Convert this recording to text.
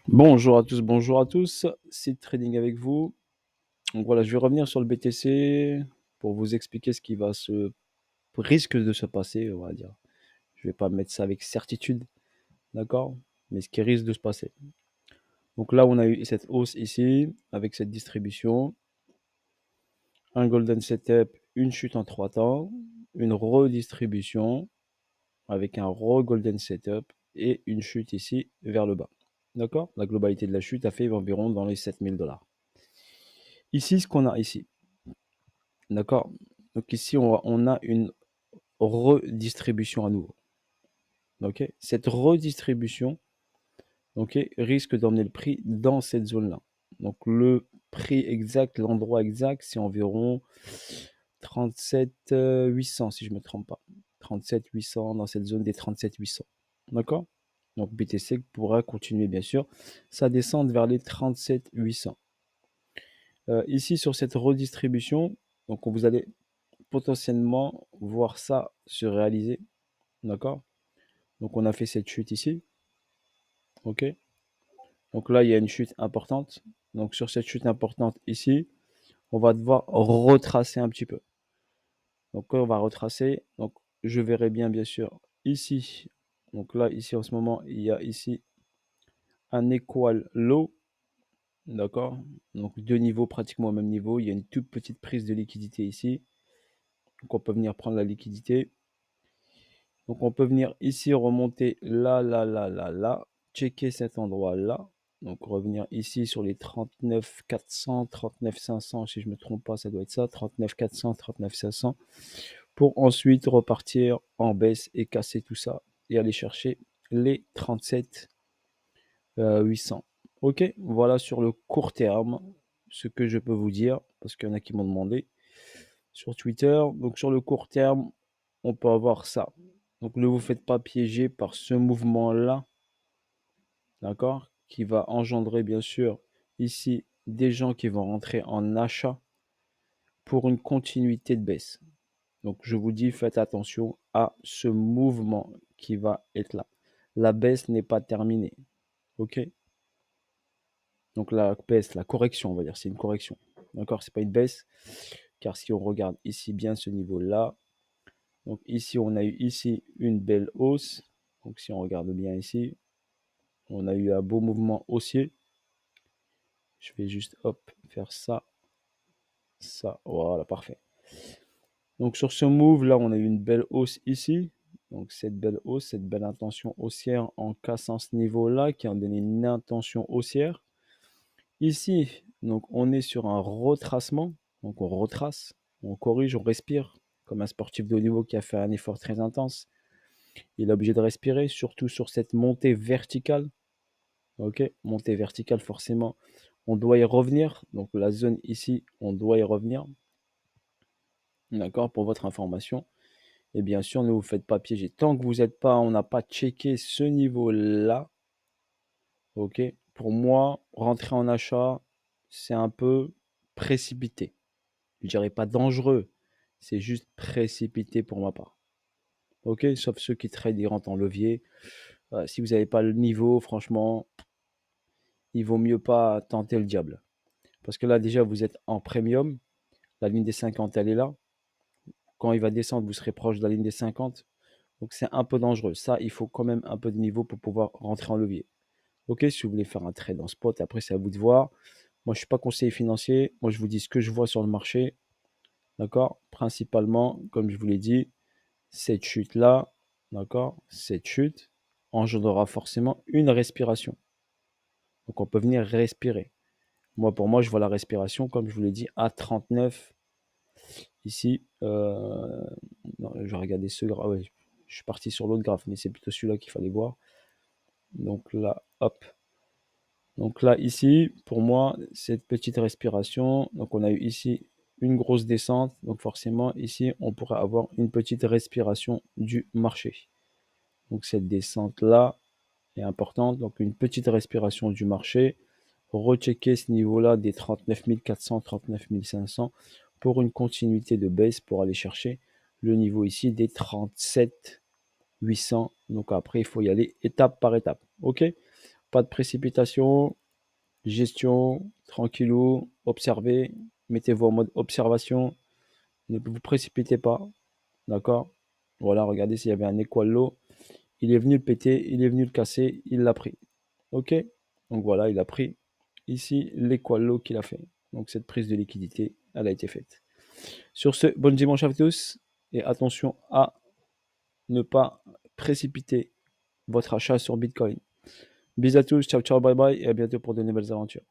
Bonjour à tous, c'est Trading avec vous. Donc voilà, je vais revenir sur le BTC pour vous expliquer ce qui risque de se passer, on va dire. Je vais pas mettre ça avec certitude, d'accord? Mais ce qui risque de se passer. Donc là, on a eu cette hausse ici, avec cette distribution, un golden setup, une chute en 3 temps, une redistribution avec un re-golden setup et une chute ici vers le bas. D'accord? La globalité de la chute a fait environ dans les 7 000 $. Ici, ce qu'on a ici, d'accord? Donc ici, on a une redistribution à nouveau. Ok? Cette redistribution, ok, risque d'emmener le prix dans cette zone-là. Donc le prix exact, l'endroit exact, c'est environ 37 800 si je ne me trompe pas. 37 800 dans cette zone des 37 800. D'accord? Donc BTC pourra continuer bien sûr sa descente vers les 37 800. Ici sur cette redistribution, donc vous allez potentiellement voir ça se réaliser. D'accord? Donc on a fait cette chute ici. OK? Donc là, il y a une chute importante. Donc sur cette chute importante ici, on va devoir retracer un petit peu. Donc on va retracer. Donc je verrai bien sûr ici. Donc là, ici en ce moment, il y a ici un equal low. D'accord? Donc deux niveaux pratiquement au même niveau. Il y a une toute petite prise de liquidité ici. Donc on peut venir prendre la liquidité. Donc on peut venir ici remonter là, checker cet endroit-là. Donc revenir ici sur les 39 400, 39 500, si je ne me trompe pas, ça doit être ça, 39 400, 39 500, pour ensuite repartir en baisse et casser tout ça et aller chercher les 37 800. Ok, voilà sur le court terme ce que je peux vous dire, parce qu'il y en a qui m'ont demandé sur Twitter. Donc sur le court terme, on peut avoir ça. Donc ne vous faites pas piéger par ce mouvement-là, d'accord, qui va engendrer bien sûr ici des gens qui vont rentrer en achat pour une continuité de baisse. Donc je vous dis, faites attention à ce mouvement qui va être là. La baisse n'est pas terminée. Ok? Donc la baisse, la correction, on va dire, c'est une correction. D'accord? C'est pas une baisse, car si on regarde ici bien ce niveau-là, donc ici on a eu ici une belle hausse. Donc si on regarde bien ici, on a eu un beau mouvement haussier. Je vais juste hop faire ça, ça, voilà, parfait. Donc sur ce move là, on a eu une belle hausse ici. Donc cette belle hausse, cette belle intention haussière en cassant ce niveau-là qui a donné une intention haussière. Ici, donc on est sur un retracement. Donc on retrace, on corrige, on respire comme un sportif de haut niveau qui a fait un effort très intense. Il est obligé de respirer, surtout sur cette montée verticale. Ok, montée verticale, forcément, on doit y revenir. Donc la zone ici, on doit y revenir. D'accord, pour votre information. Et bien sûr, ne vous faites pas piéger. Tant que vous n'êtes pas, on n'a pas checké ce niveau-là. Ok, pour moi, rentrer en achat, c'est un peu précipité. Je dirais pas dangereux, c'est juste précipité pour ma part. Ok, sauf ceux qui tradent, ils rentrent en levier. Si vous n'avez pas le niveau, franchement, il vaut mieux pas tenter le diable. Parce que là, déjà, vous êtes en premium. La ligne des 50, elle est là. Quand il va descendre, vous serez proche de la ligne des 50. Donc, c'est un peu dangereux. Ça, il faut quand même un peu de niveau pour pouvoir rentrer en levier. Ok, si vous voulez faire un trade en spot, après, c'est à vous de voir. Moi, je ne suis pas conseiller financier. Moi, je vous dis ce que je vois sur le marché. D'accord? Principalement, comme je vous l'ai dit, cette chute-là, d'accord? Cette chute engendrera forcément une respiration. Donc, on peut venir respirer. Moi, pour moi, je vois la respiration, comme je vous l'ai dit, à 39. Ici, non, je vais regarder ce graphe. Ouais, je suis parti sur l'autre graphe, mais c'est plutôt celui-là qu'il fallait voir. Donc là, hop. Donc là, ici, pour moi, cette petite respiration, donc on a eu ici une grosse descente. Donc forcément, ici, on pourrait avoir une petite respiration du marché. Donc cette descente-là est importante. Donc une petite respiration du marché. Rechecker ce niveau-là des 39 400, 39 500 pour une continuité de baisse pour aller chercher le niveau ici des 37 800. Donc après, il faut y aller étape par étape. OK? Pas de précipitation, gestion, tranquillou, observez, mettez-vous en mode observation, ne vous précipitez pas, d'accord? Voilà, regardez s'il y avait un équal low, il est venu le péter, il est venu le casser, il l'a pris. OK? Donc voilà, il a pris ici l'équal low qu'il a fait. Donc cette prise de liquidité, elle a été faite. Sur ce, bon dimanche à tous et attention à ne pas précipiter votre achat sur Bitcoin. Bisous à tous, ciao ciao, bye bye et à bientôt pour de nouvelles aventures.